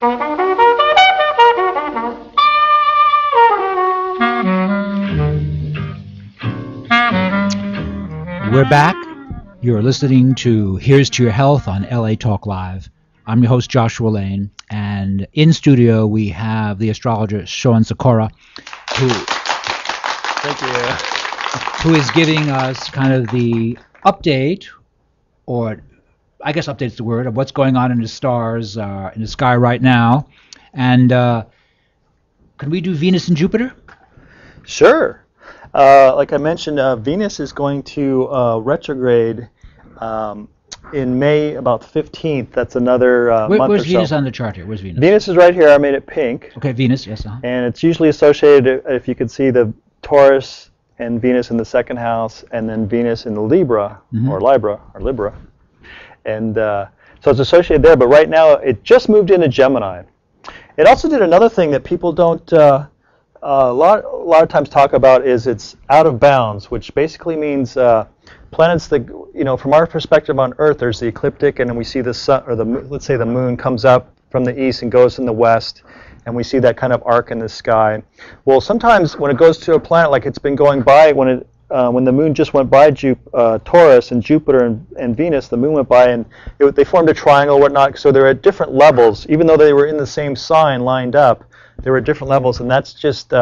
We're back. You're listening to Here's to Your Health on LA Talk Live. I'm your host, Joshua Lane, and in studio we have the astrologer Shawn Thank you. who is giving us kind of the update, or I guess update's the word, of what's going on in the stars, in the sky right now. And can we do Venus and Jupiter? Sure. Like I mentioned, Venus is going to retrograde in May, about 15th. That's another month or so. Where's Venus on the chart here? Where's Venus? Venus is right here. I made it pink. Okay, Venus, yes. And it's usually associated, if you could see, the Taurus and Venus in the second house, and then Venus in the Libra, or Libra. And so it's associated there, but right now it just moved into Gemini. It also did another thing that people don't a lot of times talk about, is it's out of bounds, which basically means planets that, from our perspective on Earth, there's the ecliptic, and then we see the sun, or let's say the moon comes up from the east and goes in the west, and we see that kind of arc in the sky. Well, sometimes when it goes to a planet, like it's been going by, when the moon just went by Taurus and Jupiter and Venus, the moon went by, and they formed a triangle or whatnot, so they're at different levels. Even though they were in the same sign lined up, they were at different levels, and that's just,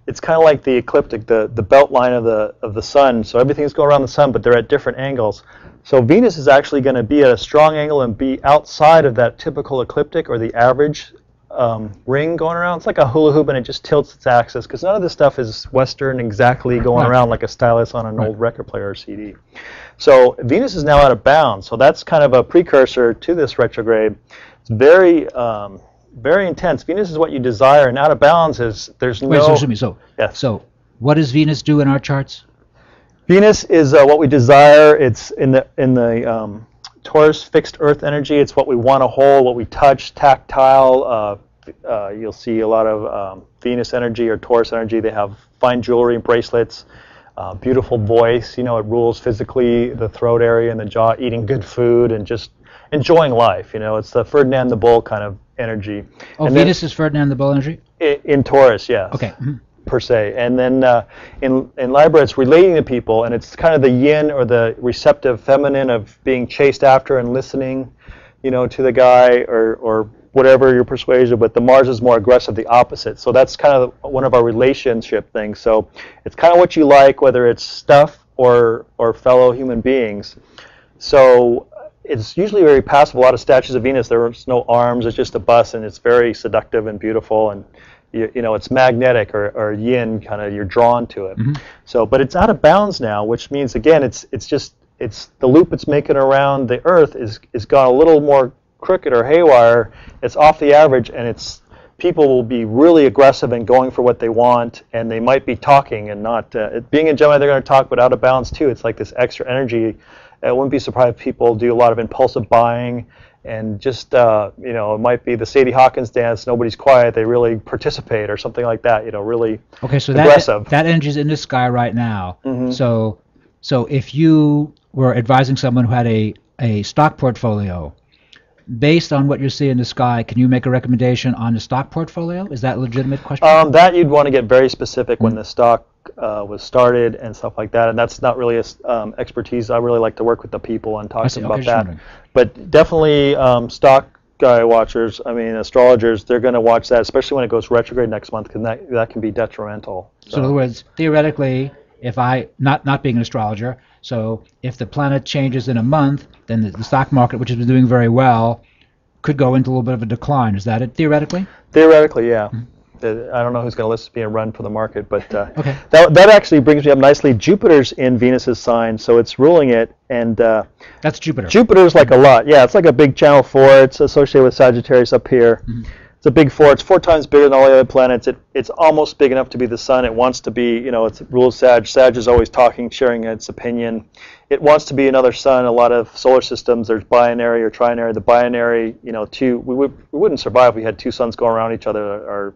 it's kind of like the ecliptic, the belt line of the sun. So everything's going around the sun, but they're at different angles. So Venus is actually going to be at a strong angle and be outside of that typical ecliptic, or the average ring going around. It's like a hula hoop, and it just tilts its axis, because none of this stuff is Western exactly going around like a stylus on an old record player or CD. So Venus is now out of bounds. So that's kind of a precursor to this retrograde. It's very intense. Venus is what you desire, and out of bounds is there's no. Wait, so excuse me. So what does Venus do in our charts? Venus is what we desire. It's in the Taurus fixed Earth energy. It's what we want to hold, what we touch, tactile. You'll see a lot of Venus energy or Taurus energy. They have fine jewelry and bracelets, beautiful voice. It rules physically the throat area and the jaw, eating good food and just enjoying life. It's the Ferdinand the Bull kind of energy. Oh, and Venus is Ferdinand the Bull energy? In Taurus, yes. Okay. Mm-hmm. Per se. And then in Libra, it's relating to people, and it's kind of the yin, or the receptive feminine, of being chased after and listening, to the guy, or whatever your persuasion. But the Mars is more aggressive, the opposite. So that's kind of one of our relationship things. So it's kind of what you like, whether it's stuff or fellow human beings. So it's usually very passive. A lot of statues of Venus, there's no arms, it's just a bust, and it's very seductive and beautiful, and it's magnetic, or yin, kind of, you're drawn to it. Mm-hmm. So, but it's out of bounds now, which means, again, it's the loop it's making around the Earth is gone a little more crooked or haywire. It's off the average, and people will be really aggressive and going for what they want, and they might be talking and not being in Gemini. They're going to talk, but out of bounds too. It's like this extra energy. I wouldn't be surprised if people do a lot of impulsive buying. And just, it might be the Sadie Hawkins dance, nobody's quiet, they really participate, or something like that, really aggressive. That energy's in the sky right now. Mm-hmm. So if you were advising someone who had a stock portfolio, based on what you see in the sky, can you make a recommendation on the stock portfolio? Is that a legitimate question? That you'd want to get very specific when the stock was started and stuff like that, and that's not really expertise. I really like to work with the people and talk to them about that. But definitely stock guy watchers, astrologers, they're going to watch that, especially when it goes retrograde next month, because that can be detrimental. So in other words, theoretically, if not being an astrologer, so if the planet changes in a month, then the stock market, which has been doing very well, could go into a little bit of a decline. Is that it, theoretically? Theoretically, yeah. Mm-hmm. I don't know who's going to listen to me and run for the market, but okay. that actually brings me up nicely. Jupiter's in Venus's sign, so it's ruling it, and that's Jupiter. Jupiter's like a lot. Yeah, it's like a big channel 4. It's associated with Sagittarius up here. Mm-hmm. It's a big 4. It's 4 times bigger than all the other planets. It's almost big enough to be the sun. It wants to be, it's rules Sag. Sag is always talking, sharing its opinion. It wants to be another sun. A lot of solar systems, there's binary or trinary. The binary, two. We wouldn't survive if we had 2 suns going around each other. Or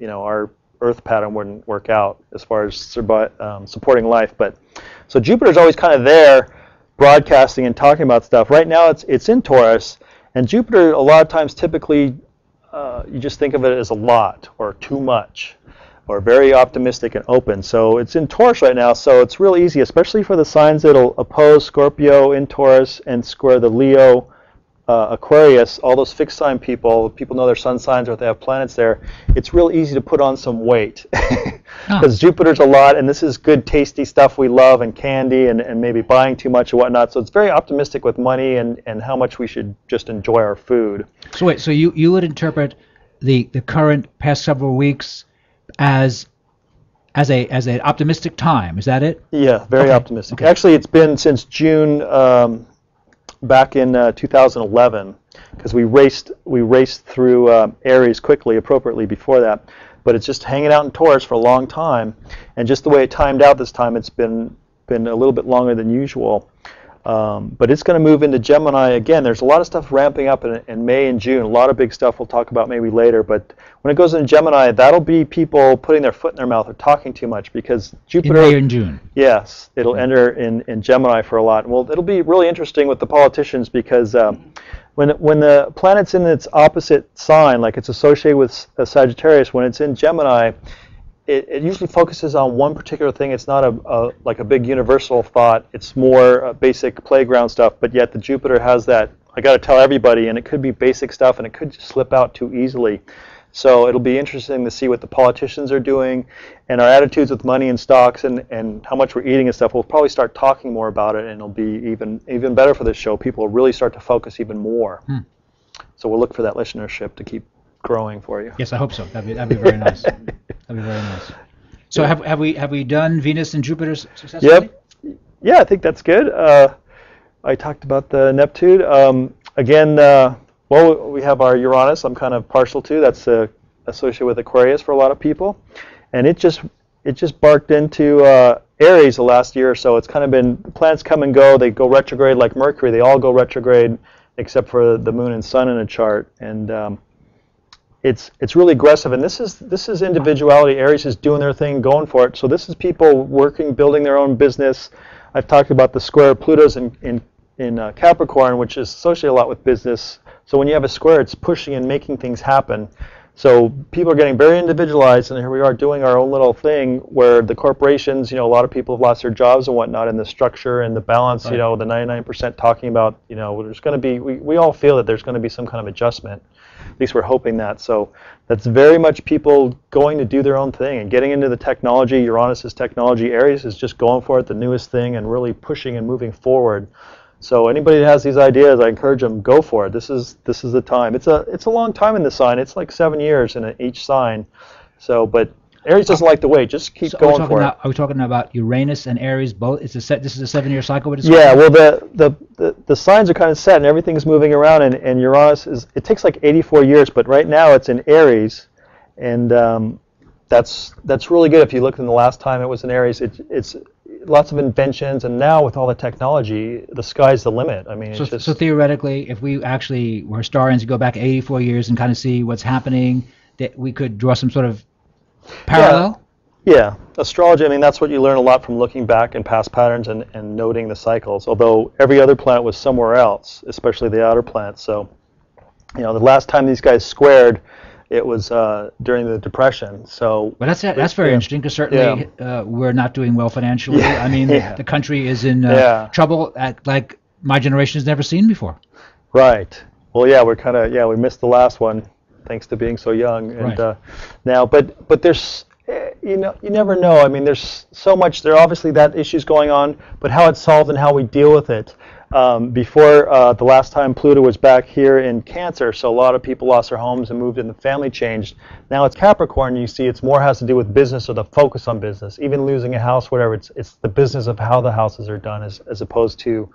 our Earth pattern wouldn't work out as far as supporting life. But so Jupiter's always kind of there, broadcasting and talking about stuff. Right now, it's in Taurus, and Jupiter a lot of times typically you just think of it as a lot or too much, or very optimistic and open. So it's in Taurus right now, so it's real easy, especially for the signs that'll oppose Scorpio in Taurus and square the Leo, Aquarius, all those fixed sign people know their sun signs or if they have planets there. It's real easy to put on some weight because Jupiter's a lot, and this is good, tasty stuff we love, and candy, and maybe buying too much and whatnot. So it's very optimistic with money and how much we should just enjoy our food. So wait, so you would interpret the current past several weeks as an optimistic time, is that it? Yeah, very optimistic. Okay. Actually, it's been since June, back in 2011, because we raced through Aries quickly, appropriately before that. But it's just hanging out in Taurus for a long time, and just the way it timed out this time, it's been a little bit longer than usual. But it's going to move into Gemini again. There's a lot of stuff ramping up in May and June. A lot of big stuff we'll talk about maybe later. But when it goes into Gemini, that'll be people putting their foot in their mouth or talking too much, because Jupiter. In May and June. Yes, it'll enter in Gemini for a lot. Well, it'll be really interesting with the politicians, because when the planet's in its opposite sign, like it's associated with Sagittarius, when it's in Gemini, it usually focuses on one particular thing. It's not like a big universal thought. It's more basic playground stuff, but yet the Jupiter has that, I got to tell everybody, and it could be basic stuff, and it could just slip out too easily. So it'll be interesting to see what the politicians are doing, and our attitudes with money and stocks, and how much we're eating and stuff. We'll probably start talking more about it, and it'll be even better for this show. People will really start to focus even more. So we'll look for that listenership to keep growing for you. Yes, I hope so. That'd be very nice. That'd be very nice. So have we done Venus and Jupiter successfully? Yep. Yeah, I think that's good. I talked about the Neptune. Again, well, we have our Uranus. I'm kind of partial to. That's associated with Aquarius for a lot of people, and it just barked into Aries the last year or so. It's kind of been, planets come and go. They go retrograde like Mercury. They all go retrograde except for the Moon and Sun in a chart, and it's really aggressive. And this is individuality. Aries is doing their thing, going for it. So this is people working, building their own business. I've talked about the square. Pluto's in Capricorn, which is associated a lot with business. So when you have a square, it's pushing and making things happen. So people are getting very individualized, and here we are doing our own little thing, where the corporations, a lot of people have lost their jobs and whatnot, and the structure and the balance, right. The 99% talking about, there's going to be, we all feel that there's going to be some kind of adjustment. At least we're hoping that. So that's very much people going to do their own thing and getting into the technology. Uranus is technology. Aries is just going for it, the newest thing, and really pushing and moving forward. So anybody that has these ideas, I encourage them, go for it. This is the time. It's a long time in the sign. It's like 7 years in each sign. So, but Aries doesn't like to wait. Just keep going for it. Are we talking about Uranus and Aries both? This is a 7-year cycle? Yeah. Well, the signs are kind of set, and everything's moving around. And Uranus it takes like 84 years, but right now it's in Aries, and that's really good. If you look in the last time it was in Aries, it's lots of inventions, and now with all the technology, the sky's the limit. I mean, so theoretically, if we actually were historians to go back 84 years and kind of see what's happening, that we could draw some sort of parallel? Yeah. Astrology, I mean, that's what you learn a lot from looking back in past patterns and noting the cycles, although every other planet was somewhere else, especially the outer planets. So, the last time these guys squared, it was during the Depression. So, well, that's very interesting, because certainly we're not doing well financially. I mean, the country is in trouble like my generation has never seen before. Right. Well, yeah, we're kind of we missed the last one, thanks to being so young. And right. Now, but there's you never know. I mean, there's so much. There obviously that issue's going on, but how it's solved and how we deal with it. Before the last time Pluto was back here in Cancer, so a lot of people lost their homes and moved and the family changed. Now it's Capricorn, you see it's more has to do with business, or the focus on business. Even losing a house, whatever, it's the business of how the houses are done as opposed to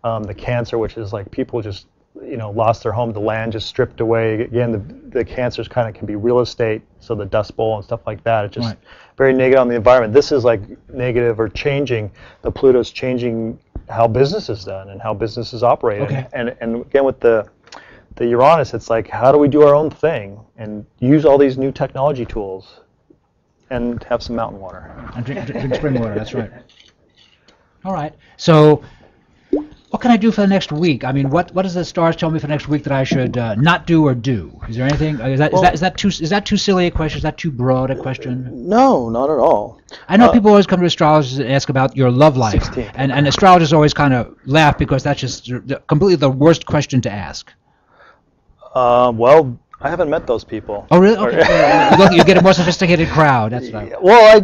the Cancer, which is like people just lost their home, the land just stripped away. Again, the Cancers kind of can be real estate, so the Dust Bowl and stuff like that. It's just very negative on the environment. This is like negative or changing. The Pluto's changing how business is done and how business is operated. Okay. And again with the Uranus, it's like, how do we do our own thing and use all these new technology tools and have some mountain water. And drink spring water, that's right. All right. So What can I do for the next week? I mean, what does the stars tell me for next week that I should not do or do? Is there anything? Is that too silly a question? Is that too broad a question? No, not at all. I know people always come to astrologers and ask about your love life, 16th. and astrologers always kind of laugh because that's just completely the worst question to ask. Well, I haven't met those people. Oh, really? Okay. You get a more sophisticated crowd. That's what Well,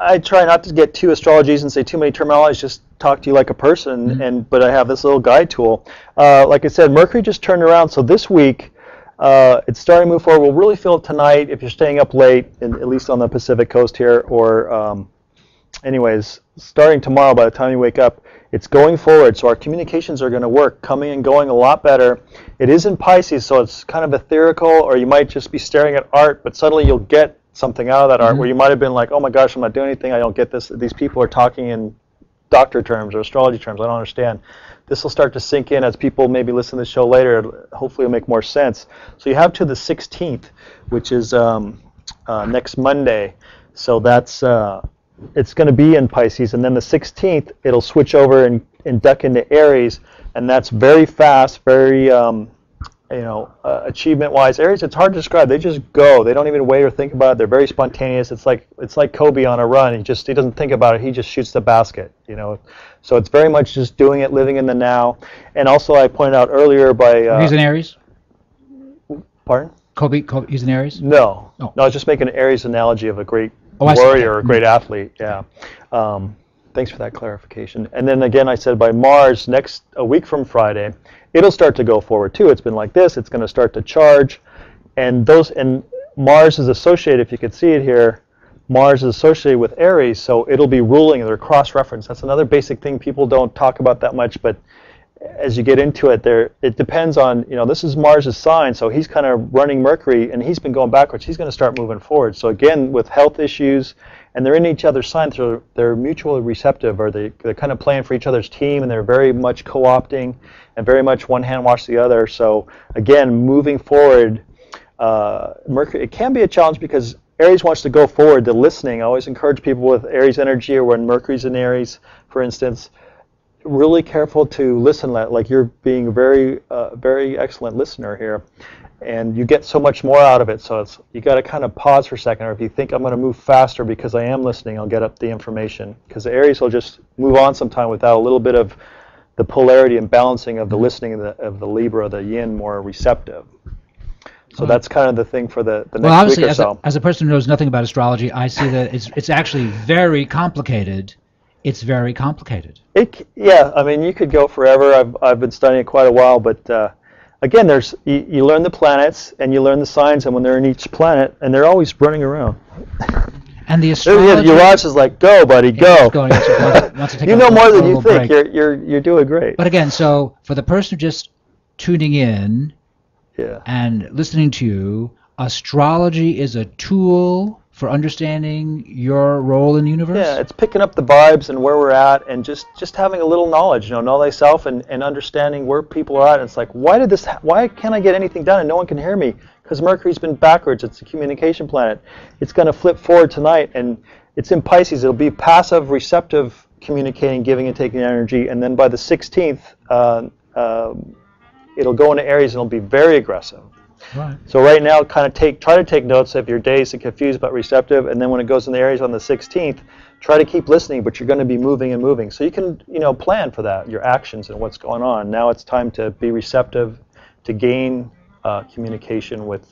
I try not to get too astrologies and say too many terminologies, just talk to you like a person, but I have this little guide tool. Like I said, Mercury just turned around, so this week it's starting to move forward. We'll really feel it tonight if you're staying up late, at least on the Pacific coast here, or anyways, starting tomorrow by the time you wake up, it's going forward, so our communications are going to work, coming and going a lot better. It is in Pisces, so it's kind of ethereal, or you might just be staring at art, but suddenly you'll get something out of that art where you might have been like, oh my gosh, I'm not doing anything, I don't get this. These people are talking in doctor terms or astrology terms, I don't understand. This will start to sink in as people maybe listen to the show later. Hopefully it'll make more sense. So you have to the 16th, which is next Monday. So that's it's going to be in Pisces, and then the 16th it'll switch over and duck into Aries, and that's very fast, very achievement-wise. Aries, it's hard to describe. They just go. They don't even wait or think about it. They're very spontaneous. It's like Kobe on a run. He doesn't think about it. He just shoots the basket. So it's very much just doing it, living in the now. And also, I pointed out earlier by he's an Aries. Pardon? Kobe, he's an Aries. No, Oh. no. I was just making an Aries analogy of a great I see. warrior, a great athlete. Yeah. Thanks for that clarification. And then again, I said by Mars, a week from Friday, it'll start to go forward too. It's been like this. It's going to start to charge, and Mars is associated. If you could see it here, Mars is associated with Aries, so it'll be ruling. They're cross-referenced. That's another basic thing people don't talk about that much, but as you get into it, it depends on, this is Mars' sign, so he's kind of running Mercury, and he's been going backwards. He's going to start moving forward. So again, with health issues, and they're in each other's signs, so they're mutually receptive, or they're kind of playing for each other's team, and they're very much co-opting, and very much one hand wash the other. So again, moving forward, Mercury, it can be a challenge because Aries wants to go forward, the listening. I always encourage people with Aries energy, or when Mercury's in Aries, for instance, really careful to listen, like you're being a very excellent listener here, and you get so much more out of it. So you got to kind of pause for a second, or if you think I'm going to move faster because I am listening, I'll get up the information, because the Aries will just move on sometime without a little bit of the polarity and balancing of the listening of the Libra, the Yin, more receptive. So that's kind of the thing for the next week or so. As a person who knows nothing about astrology, I see that it's actually very complicated. It's very complicated. Yeah, I mean, you could go forever. I've been studying it quite a while, but again, you learn the planets and you learn the signs, and when they're in each planet, and they're always running around. And the astrology. Uranus is like, go, buddy, go. Wants to take you know more than you think. Break. You're doing great. But again, so for the person just tuning in, and listening to you, astrology is a tool for understanding your role in the universe? Yeah, it's picking up the vibes and where we're at, and just having a little knowledge, know thyself, and understanding where people are at. And it's like, why can't I get anything done and no one can hear me? Because Mercury's been backwards. It's a communication planet. It's going to flip forward tonight, and it's in Pisces. It'll be passive, receptive, communicating, giving and taking energy, and then by the 16th, it'll go into Aries and it'll be very aggressive. Right. So right now, try to take notes of your days and confused but receptive, and then when it goes in the Aries on the 16th, try to keep listening, but you're going to be moving and moving. So you can, plan for that, your actions and what's going on. Now it's time to be receptive, to gain communication with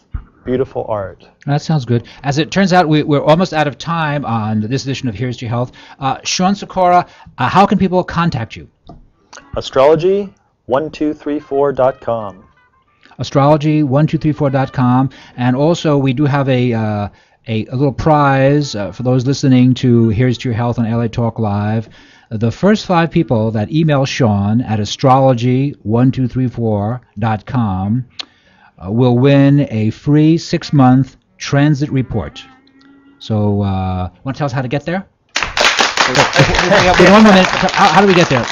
beautiful art. That sounds good. As it turns out, we're almost out of time on this edition of Here's to Your Health. Shawn Sikora, how can people contact you? Astrology1234.com. Astrology1234.com, and also we do have a little prize for those listening to Here's to Your Health on LA Talk Live. The first 5 people that email Shawn at astrology1234.com will win a free 6-month transit report. So, want to tell us how to get there? Wait 1 minute. How do we get there?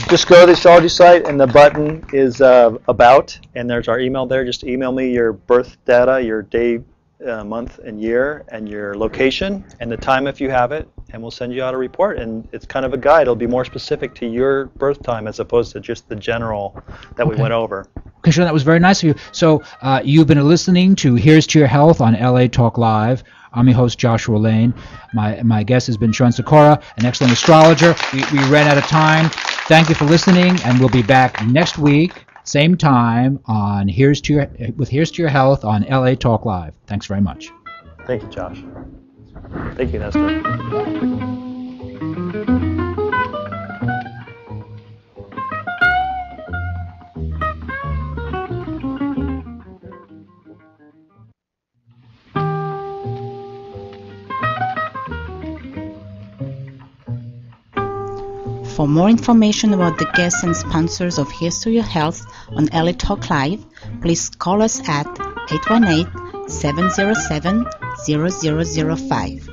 Just go to the astrology site, and the button is about, and there's our email there. Just email me your birth data, your day month and year, and your location, and the time if you have it, and we'll send you out a report. And it's kind of a guide. It'll be more specific to your birth time as opposed to just the general that we went over. Okay, Shawn, that was very nice of you. So you've been listening to Here's to Your Health on LA Talk Live. I'm your host, Joshua Lane. My guest has been Shawn Sikora, an excellent astrologer. We ran out of time. Thank you for listening, and we'll be back next week, same time, on Here's to Your Health on LA Talk Live. Thanks very much. Thank you, Josh. Thank you, Nestor. For more information about the guests and sponsors of Here's to Your Health on LA Talk Live, please call us at 818-707-0005.